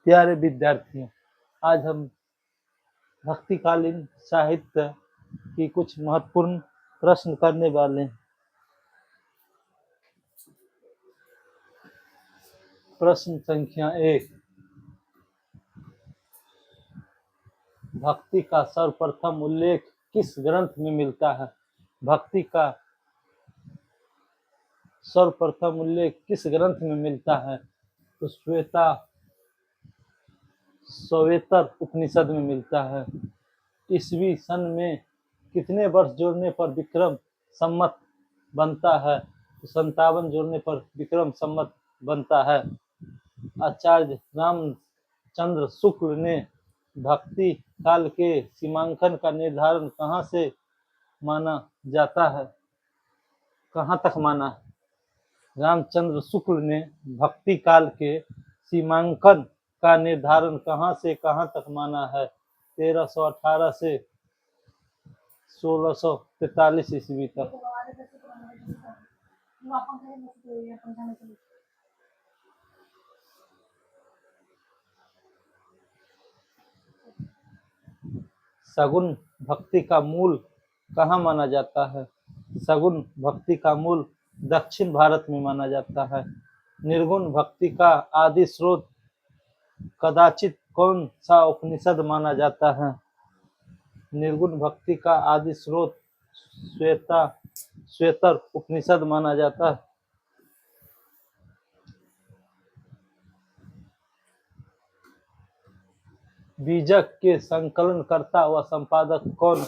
प्यारे विद्यार्थियों, आज हम भक्तिकालीन साहित्य की कुछ महत्वपूर्ण प्रश्न करने वाले हैं। प्रश्न संख्या 1, भक्ति का सर्वप्रथम उल्लेख किस ग्रंथ में मिलता है? भक्ति का सर्वप्रथम उल्लेख किस ग्रंथ में मिलता है? तो श्वेतर उपनिषद में मिलता है। ईसवी सन में कितने वर्ष जोड़ने पर विक्रम संवत बनता है? तो 57 जोड़ने पर विक्रम संवत बनता है। आचार्य रामचंद्र शुक्ल ने भक्ति काल के सीमांकन का निर्धारण कहाँ से माना जाता है? कहाँ तक माना है? रामचंद्र शुक्ल ने भक्ति काल के सीमांकन का निर्धारण कहाँ से कहाँ तक माना है? 1318 से 1643 ईस्वी तक। सगुण भक्ति का मूल कहाँ माना जाता है? सगुण भक्ति का मूल दक्षिण भारत में माना जाता है। निर्गुण भक्ति का आदि स्रोत कदाचित कौन सा उपनिषद माना जाता है? निर्गुण भक्ति का आदि स्रोत श्वेतर उपनिषद माना जाता है। बीजक के संकलनकर्ता व संपादक कौन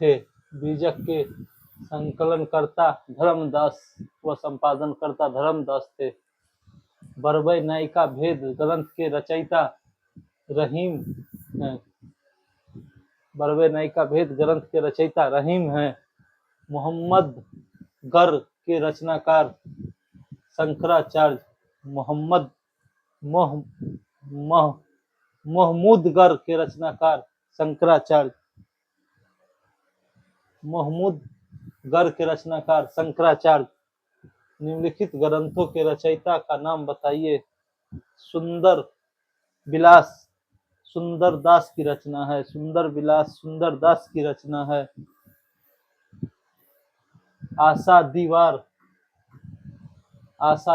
थे? बीजक के संकलनकर्ता धर्मदास व संपादनकर्ता धर्मदास थे। बरबई नायिका भेद ग्रंथ के रचयिता रहीम हैं। बरबई नायिका भेद ग्रंथ के रचयिता रहीम हैं। मोहम्मद गर के रचनाकार शंकराचार्य महमूदगर के रचनाकार शंकराचार्य महमूदगर के रचनाकार शंकराचार्य। निम्नलिखित ग्रंथों के रचयिता का नाम बताइए। सुंदर विलास सुंदरदास की रचना है। सुंदर विलास सुंदरदास की रचना है। आशा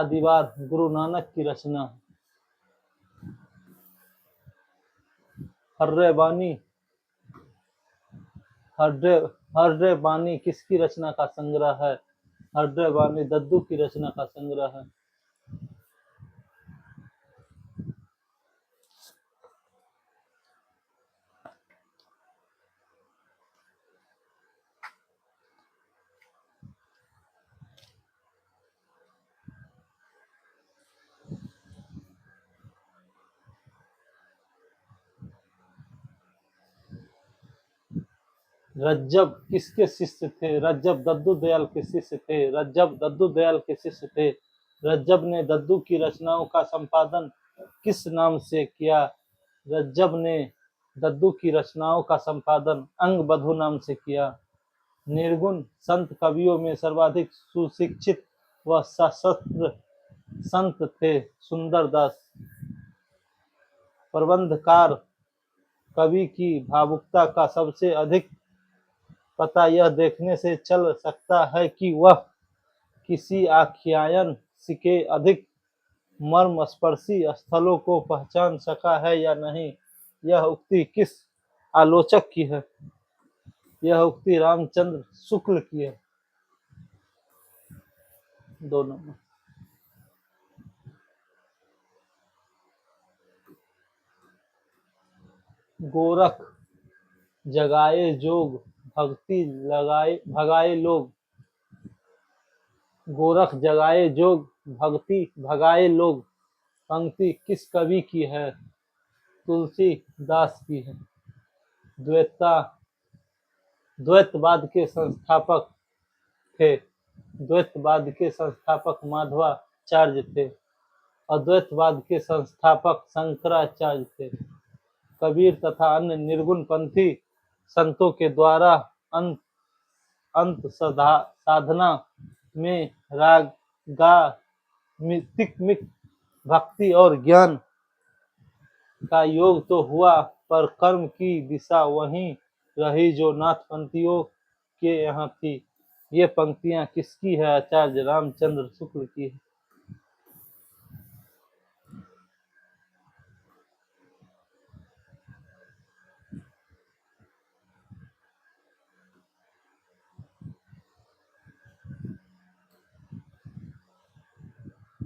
दीवार गुरु नानक की रचना। हर्रे बानी किसकी रचना का संग्रह है? हर्रे बानी दद्दू की रचना का संग्रह है। रज्जब किसके शिष्य थे? रज्जब दद्दू दयाल के शिष्य थे। रज्जब दद्दू दयाल के शिष्य थे। रज्जब ने दद्दू की रचनाओं का संपादन किस नाम से किया? रज्जब ने दद्दू की रचनाओं का संपादन अंगबधू नाम से किया। निर्गुण संत कवियों में सर्वाधिक सुशिक्षित व सशस्त्र संत थे सुंदरदास। प्रबंधकार कवि की भावुकता का सबसे अधिक पता यह देखने से चल सकता है कि वह किसी आख्यान के अधिक मर्मस्पर्शी स्थलों को पहचान सका है या नहीं। यह उक्ति किस आलोचक की है? यह उक्ति रामचंद्र शुक्ल की है। 2 नंबर। गोरख जगाए जोग भक्ति भगाए लोग। गोरख जगाए जोग भक्ति भगाए लोग पंक्ति किस कवि की है? तुलसीदास की है। द्वैतवाद के संस्थापक थे। द्वैतवाद के संस्थापक माधवाचार्य थे। अद्वैतवाद के संस्थापक शंकराचार्य थे। कबीर तथा अन्य निर्गुण पंथी संतों के द्वारा अंत साधना में रागात्मिक भक्ति और ज्ञान का योग तो हुआ, पर कर्म की दिशा वहीं रही जो नाथपंथियों के यहाँ थी। ये पंक्तियां किसकी है? आचार्य रामचंद्र शुक्ल की है।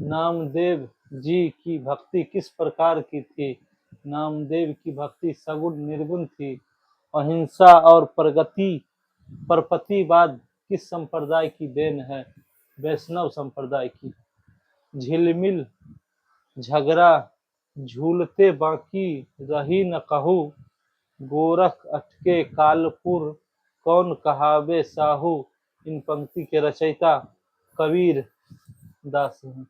नामदेव जी की भक्ति किस प्रकार की थी? नामदेव की भक्ति सगुण निर्गुण थी। अहिंसा और प्रगति परपतिवाद किस संप्रदाय की देन है? वैष्णव संप्रदाय की। झिलमिल झगड़ा झूलते बाकी रही न कहू, गोरख अटके कालपुर कौन कहावे साहू। इन पंक्ति के रचयिता कबीर दास हैं।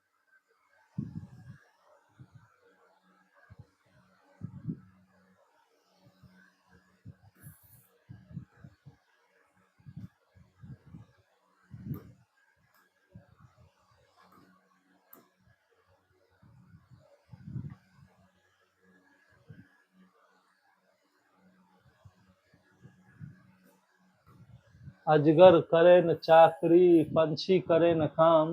अजगर करे न चाकरी पंछी करे न काम,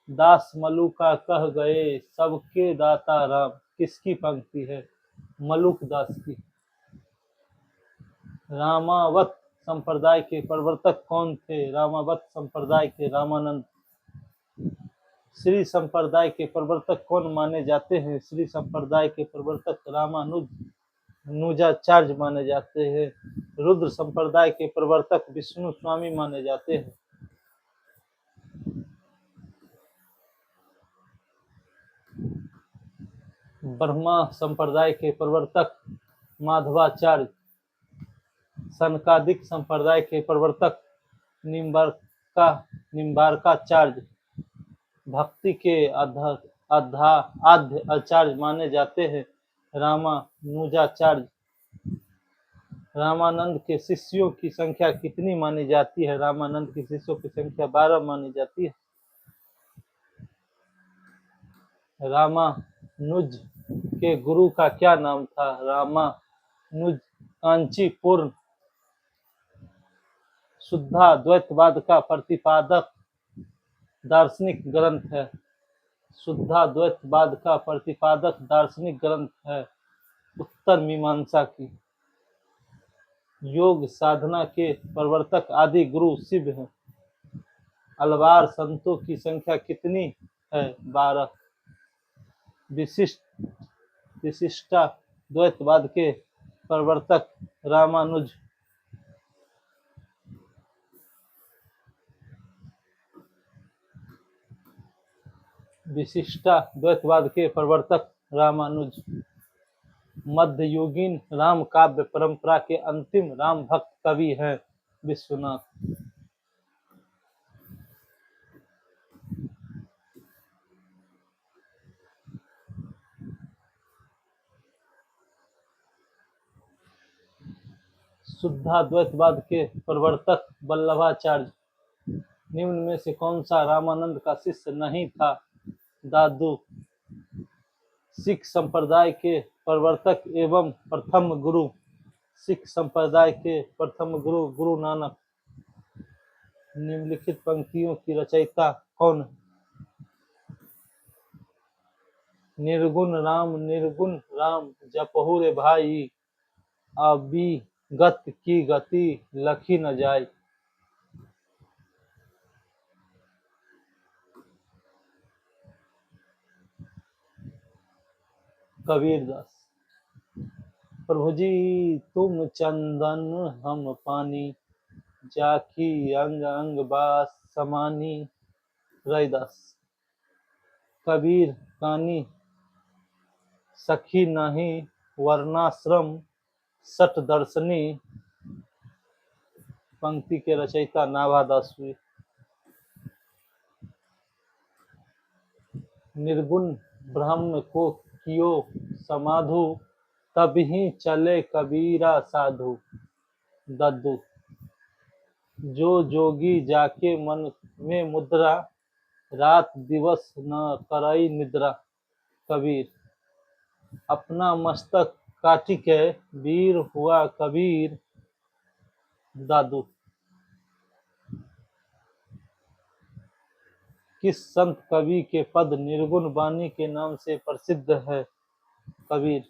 दास मलुका कह गए सबके दाता राम। किसकी पंक्ति है? मलुक दास की। रामावत संप्रदाय के प्रवर्तक कौन थे? रामावत संप्रदाय के रामानंद। श्री संप्रदाय के प्रवर्तक कौन माने जाते हैं? श्री संप्रदाय के प्रवर्तक रामानुज नुजाचार्य माने जाते हैं। रुद्र संप्रदाय के प्रवर्तक विष्णु स्वामी माने जाते हैं। ब्रह्मा संप्रदाय के प्रवर्तक माधवाचार्य। सनकादिक संप्रदाय के प्रवर्तक निम्बार्काचार्य। भक्ति के आद्य आचार्य माने जाते हैं रामानुजाचार्य। रामानंद के शिष्यों की संख्या कितनी मानी जाती है? रामानंद के शिष्यों की संख्या 12 मानी जाती है। रामानुज के गुरु का क्या नाम था? रामानुज कांचीपुर शुद्धाद्वैतवाद का प्रतिपादक दार्शनिक ग्रंथ है। शुद्धाद्वैतवाद का प्रतिपादक दार्शनिक ग्रंथ है उत्तर मीमांसा की। योग साधना के प्रवर्तक आदि गुरु शिव हैं। अलवार संतों की संख्या कितनी है? 12। विशिष्टाद्वैतवाद के प्रवर्तक रामानुज। विशिष्टाद्वैतवाद के प्रवर्तक रामानुज। मध्ययुगीन राम काव्य परंपरा के अंतिम राम भक्त कवि हैं विश्वनाथ। शुद्धाद्वैतवाद के प्रवर्तक वल्लभाचार्य। निम्न में से कौन सा रामानंद का शिष्य नहीं था? दादू। सिख संप्रदाय के प्रवर्तक एवं प्रथम गुरु। सिख संप्रदाय के प्रथम गुरु गुरु नानक। निम्नलिखित पंक्तियों की रचयिता कौन? निर्गुण राम जपहु रे भाई, अविगत की गति लखी न जाय। कबीरदास। प्रभु जी तुम चंदन हम पानी, जाकी अंग अंग बास समानी। रैदास। कबीर कानी सखी नहीं वर्णाश्रम सठ दर्शनी। पंक्ति के रचयिता नाभादास हुए। निर्गुण ब्रह्म को कियो समाधु, तभी चले कबीरा साधु। दद्दू। जो जोगी जाके मन में मुद्रा, रात दिवस न करई निद्रा। कबीर। अपना मस्तक काटी के वीर हुआ कबीर दादू। किस संत कवि के पद निर्गुण वाणी के नाम से प्रसिद्ध है? कबीर।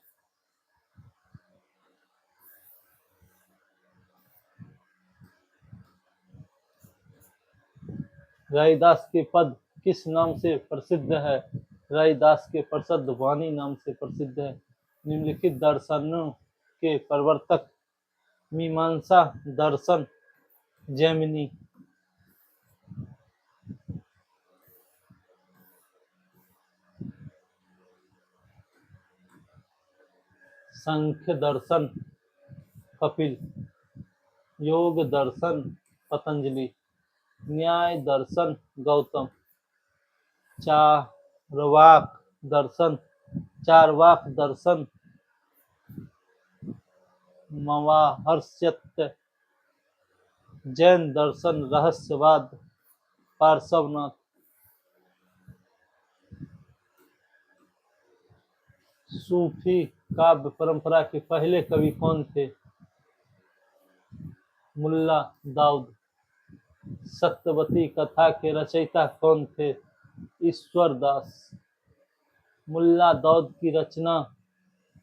रैदास के पद किस नाम से प्रसिद्ध है? रैदास के प्रसिद्ध वाणी नाम से प्रसिद्ध है। निम्नलिखित दर्शनों के प्रवर्तक? मीमांसा दर्शन जैमिनी। सांख्य दर्शन कपिल। योग दर्शन पतंजलि। न्याय दर्शन गौतम। चारवाक दर्शन मवाहर्ष्य। जैन दर्शन रहस्यवाद पार्श्वनाथ। सूफी काव्य परंपरा के पहले कवि कौन थे? मुल्ला दाऊद। सत्यवती कथा के रचयिता कौन थे? ईश्वर दास। मुल्ला दाऊद की रचना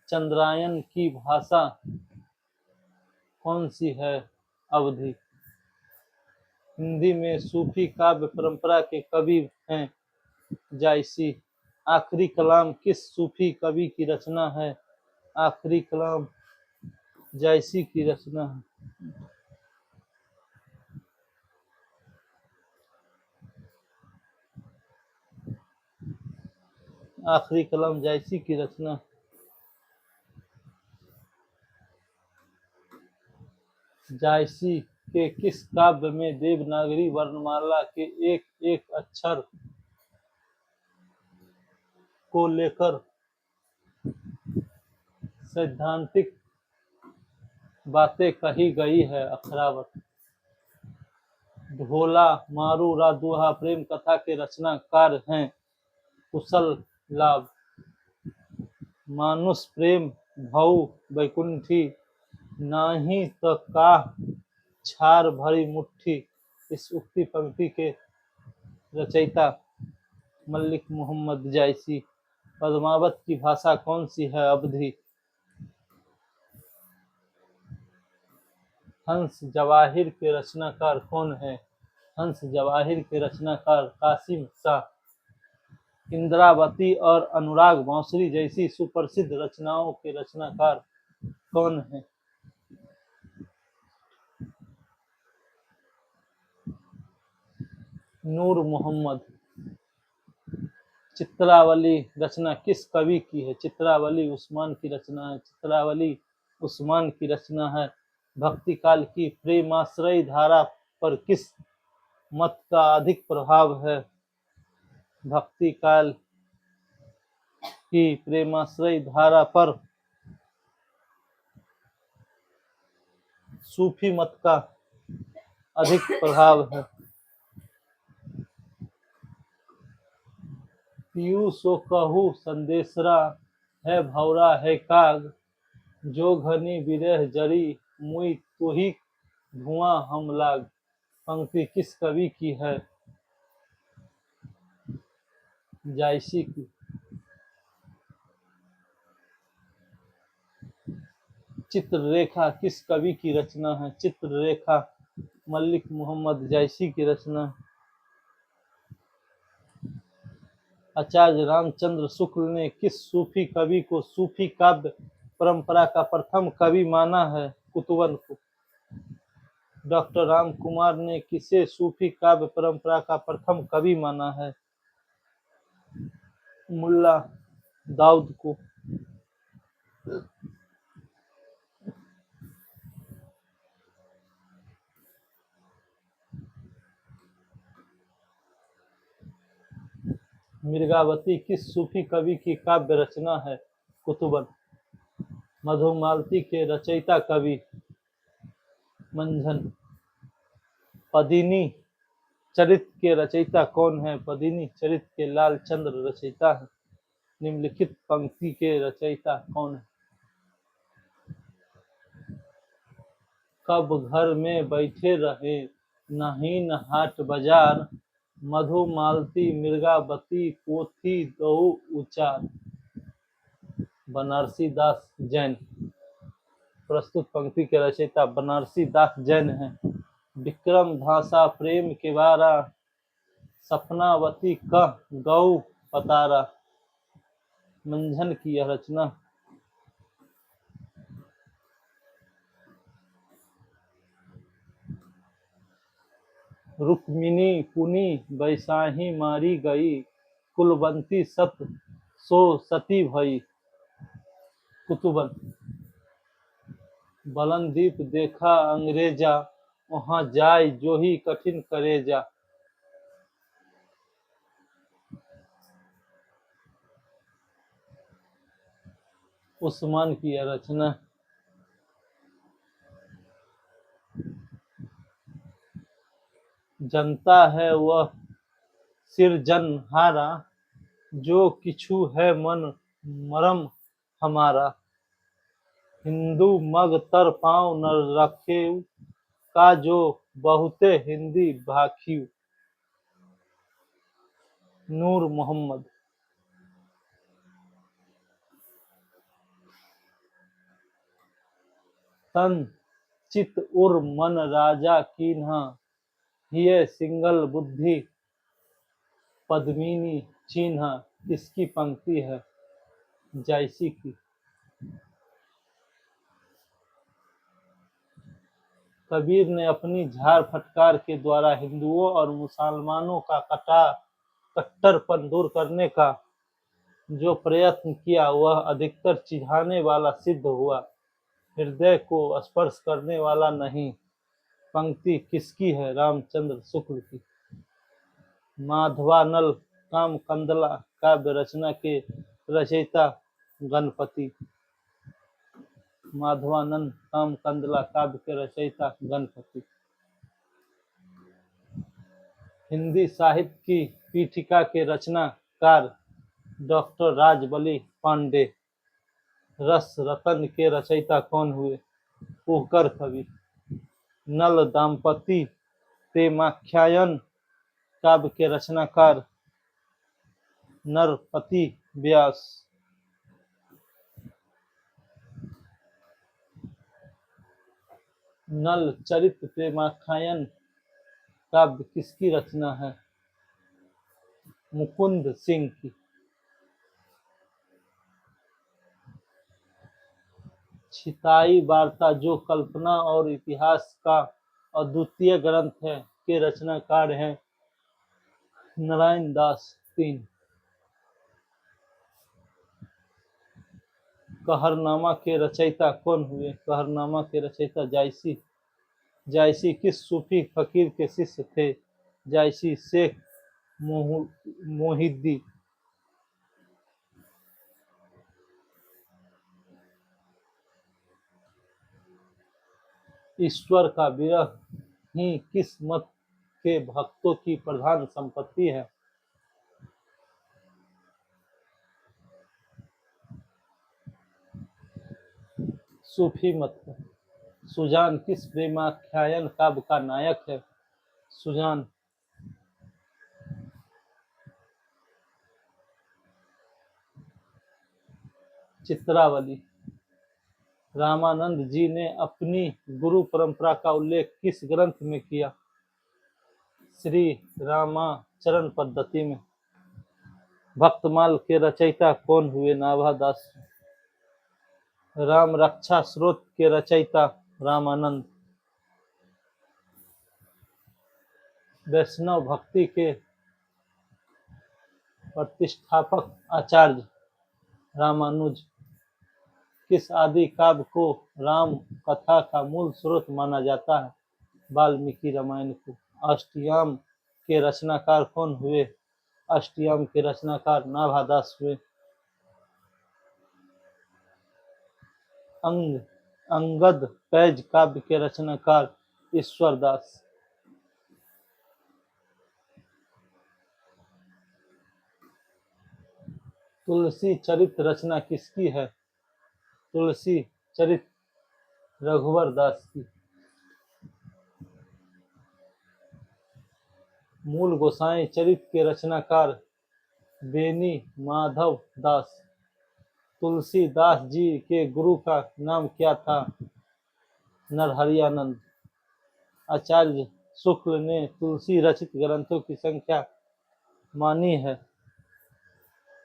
चंद्रायन की भाषा कौन सी है? अवधी। हिंदी में सूफी काव्य परंपरा के कवि हैं जायसी। आखिरी कलाम किस सूफी कवि की रचना है? आखिरी कलाम जायसी की रचना है। आखिरी कलाम जायसी की रचना। जायसी के किस काव्य में देवनागरी वर्णमाला के एक एक अक्षर को लेकर सैद्धांतिक बातें कही गई है? अक्षरावत। ढोला मारू राधुहा प्रेम कथा के रचनाकार हैं कुशल लाभ। मानुष प्रेम भऊ बैकुंठी नाही तो काह छार भरी मुट्ठी। इस उक्ति पंक्ति के रचयिता मलिक मोहम्मद जायसी। पद्मावत की भाषा कौन सी है? अवधी। हंस जवाहिर के रचनाकार कौन है? हंस जवाहिर के रचनाकार कासिम शाह। इंद्रावती और अनुराग बांसुरी जैसी सुप्रसिद्ध रचनाओं के रचनाकार कौन है? नूर मोहम्मद। चित्रावली रचना किस कवि की है? चित्रावली उस्मान की रचना है। चित्रावली उस्मान की रचना है। भक्ति काल की प्रेमाश्रय धारा पर किस मत का अधिक प्रभाव है? भक्ति काल की प्रेमाश्रय धारा पर सूफी मत का अधिक प्रभाव है। पीयू सो कहू संदेशरा है भौरा है काग। जो घनी विरह जरी मुई तुही धुआं हम लाग। पंक्ति किस कवि की है? जायसी की। चित्ररेखा किस कवि की रचना है? चित्ररेखा मलिक मोहम्मद जायसी की रचना। आचार्य रामचंद्र शुक्ल ने किस सूफी कवि को सूफी काव्य परंपरा का प्रथम कवि माना है? कुतुबन को। डॉक्टर राम कुमार ने किसे सूफी काव्य परंपरा का प्रथम कवि माना है? मुल्ला दाऊद को। मृगावती किस सूफी कवि की काव्य रचना है? कुतुबन। मधुमालती के रचयिता कवि मंझन। पदिनी चरित के रचयिता कौन है? पदिनी चरित के लाल चंद्र रचयिता है। निम्नलिखित पंक्ति के रचयिता कौन है? कब घर में बैठे रहे नहीं न हाट बाजार, मधु मालती मृगावती पोथी दो उचार। बनारसी दास जैन। प्रस्तुत पंक्ति के रचयिता बनारसी दास जैन हैं। विक्रम धासा प्रेम के बारा, सपनावती कह गौ पतारा। मंझन की यह रचना रुक्मिणी पुनी बैसाही मारी गई, कुलवंती सत सो सती भई। कुतुबन। बलनदीप देखा अंग्रेजा, वहां जाय जो ही कठिन करेजा। उस्मान की यह रचना जनता है वह सिरजनहारा, जो किछु है मन मरम हमारा। हिंदू मग तर पाँव न रखे, का जो बहुते हिंदी भाखियु। नूर मोहम्मद। तन चित उर मन राजा कीन्हा, हिय सिंगल बुद्धि पद्मिनी चिन्हा। इसकी पंक्ति है जायसी की। कबीर ने अपनी झाड़ फटकार के द्वारा हिंदुओं और मुसलमानों का कट्टरपन दूर करने का जो प्रयत्न किया वह अधिकतर चिढ़ाने वाला सिद्ध हुआ, हृदय को स्पर्श करने वाला नहीं। पंक्ति किसकी है? रामचंद्र शुक्ल की। माधवानल कामकंदला काव्य रचना के रचयिता गणपति। माधवानंद कामकंदला काव्य के रचयिता गणपति। हिंदी साहित्य की पीठिका के रचनाकार डॉक्टर राजबली पांडे। रस रतन के रचयिता कौन हुए? पुहकर कवि। नल दाम्पति प्रेमाख्यान काव्य के रचनाकार नरपति व्यास। नल चरित प्रेमाख्यान काव्य किसकी रचना है? मुकुंद सिंह की। छिताई वार्ता जो कल्पना और इतिहास का अद्वितीय ग्रंथ है के रचनाकार हैं नारायण दास तीन। कहरनामा के रचयिता कौन हुए? कहरनामा के रचयिता जायसी। जायसी किस सूफी फकीर के शिष्य थे? जायसी शेख मोहिद्दी। ईश्वर का विरह ही किस मत के भक्तों की प्रधान संपत्ति है? सूफी मत। सुजान किस प्रेमाख्यान काव्य का नायक है? सुजान। चित्रावली। रामानंद जी ने अपनी गुरु परंपरा का उल्लेख किस ग्रंथ में किया? श्री रामाचरण पद्धति में। भक्तमाल के रचयिता कौन हुए? नाभादास। राम रक्षा स्रोत के रचयिता रामानंद। वैष्णव भक्ति के प्रतिष्ठापक आचार्य रामानुज। किस आदि काव्य को राम कथा का मूल स्रोत माना जाता है? वाल्मीकि रामायण को। अष्टयाम के रचनाकार कौन हुए? अष्टयाम के रचनाकार नाभादास हुए। अंगद पैज काव्य के रचनाकार ईश्वरदास। तुलसी चरित रचना किसकी है? तुलसी चरित रघुवर दास की। मूल गोसाई चरित के रचनाकार बेनी माधव दास। तुलसीदास जी के गुरु का नाम क्या था? नरहरियानंद। आचार्य शुक्ल ने तुलसी रचित ग्रंथों की संख्या मानी है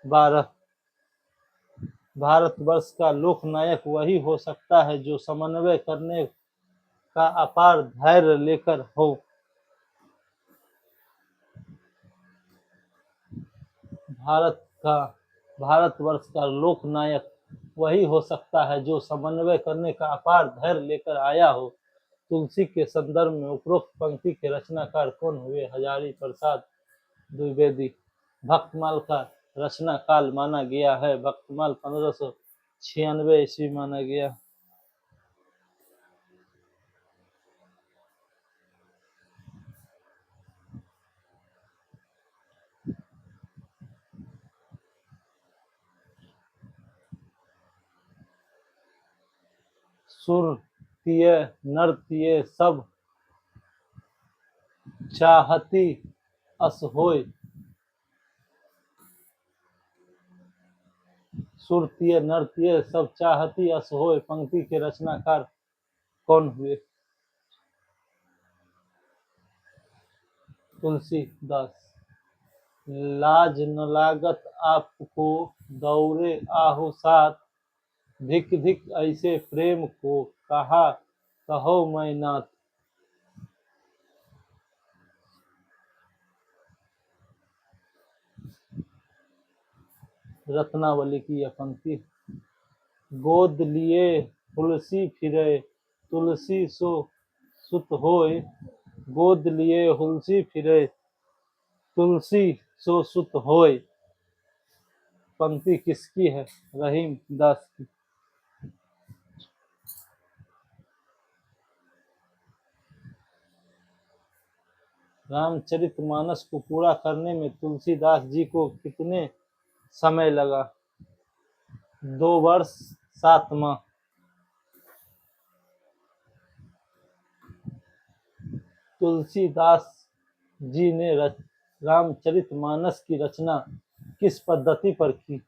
12। भारतवर्ष का लोकनायक वही हो सकता है जो समन्वय करने का अपार धैर्य लेकर हो। भारतवर्ष का लोकनायक वही हो सकता है जो समन्वय करने का अपार धैर्य लेकर आया हो। तुलसी के संदर्भ में उपरोक्त पंक्ति के रचनाकार कौन हुए? हजारी प्रसाद द्विवेदी। भक्तमाल का रचना काल माना गया है? भक्तमाल 1596 ईस्वी माना गया। सुर तिय नर तिय सब चाहती अस होय। सुर तिय नर तिय सब चाहती अस होय पंक्ति के रचनाकार कौन हुए? तुलसीदास। लाज न लागत आपको दौरे आहु साथ, धिक धिक ऐसे प्रेम को कहा कहो मैं नाथ। रत्नावली की यह पंक्ति। गोद लिए तुलसी फिरे तुलसी सो सुत होय, गोद लिए तुलसी फिरे तुलसी सो सुत होय पंक्ति किसकी है? रहीम दास की। रामचरितमानस को पूरा करने में तुलसीदास जी को कितने समय लगा? 2 वर्ष 7 माह। तुलसीदास जी ने रामचरितमानस की रचना किस पद्धति पर की?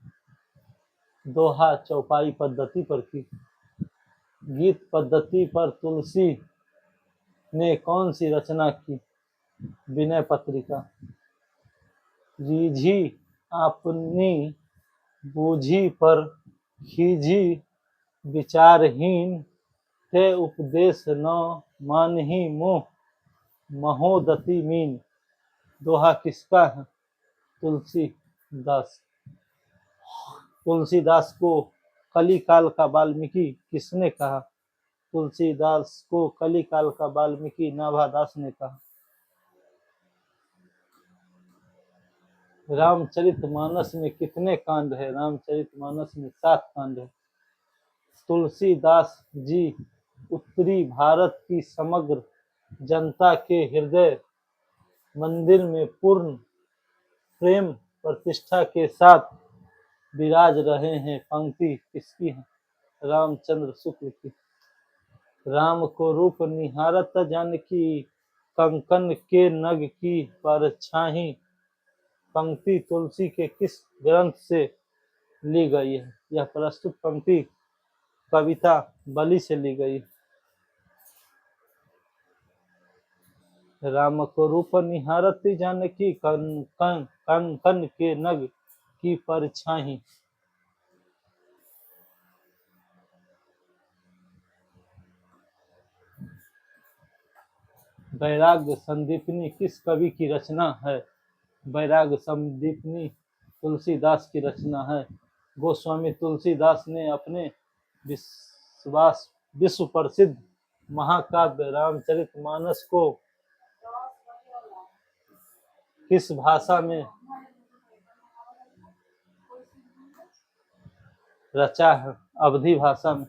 दोहा चौपाई पद्धति पर की। गीत पद्धति पर तुलसी ने कौन सी रचना की? विनय पत्रिका। रीझी अपनी बूझी पर खीझी विचारहीन, ते उपदेश न मानही मोह महोदति मीन। दोहा किसका है? तुलसीदास। तुलसीदास को कली काल का वाल्मीकि किसने कहा? तुलसीदास को कली काल का वाल्मीकि नाभादास ने कहा। रामचरितमानस में कितने कांड है? रामचरितमानस में 7 कांड है। तुलसीदास जी उत्तरी भारत की समग्र जनता के हृदय मंदिर में पूर्ण प्रेम प्रतिष्ठा के साथ विराज रहे हैं पंक्ति किसकी है? रामचंद्र शुक्ल की। राम को रूप निहारत जानकी, कंकन के नग की परछाई पंक्ति तुलसी के किस ग्रंथ से ली गई है? यह प्रस्तुत पंक्ति कविता बलि से ली गई। राम को रूप निहारत जानकी, कंकन के नग की परछाई। वैराग्य संदीपनी किस कवि की रचना है? वैराग्य संदीपनी तुलसीदास की रचना है। गोस्वामी तुलसीदास ने अपने विश्व प्रसिद्ध महाकाव्य रामचरितमानस को किस भाषा में रचा है? अवधी भाषा में।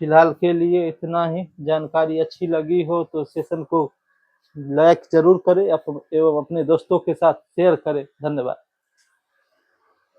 फिलहाल के लिए इतना ही। जानकारी अच्छी लगी हो तो सेशन को लाइक जरूर करें एवं अपने दोस्तों के साथ शेयर करें। धन्यवाद।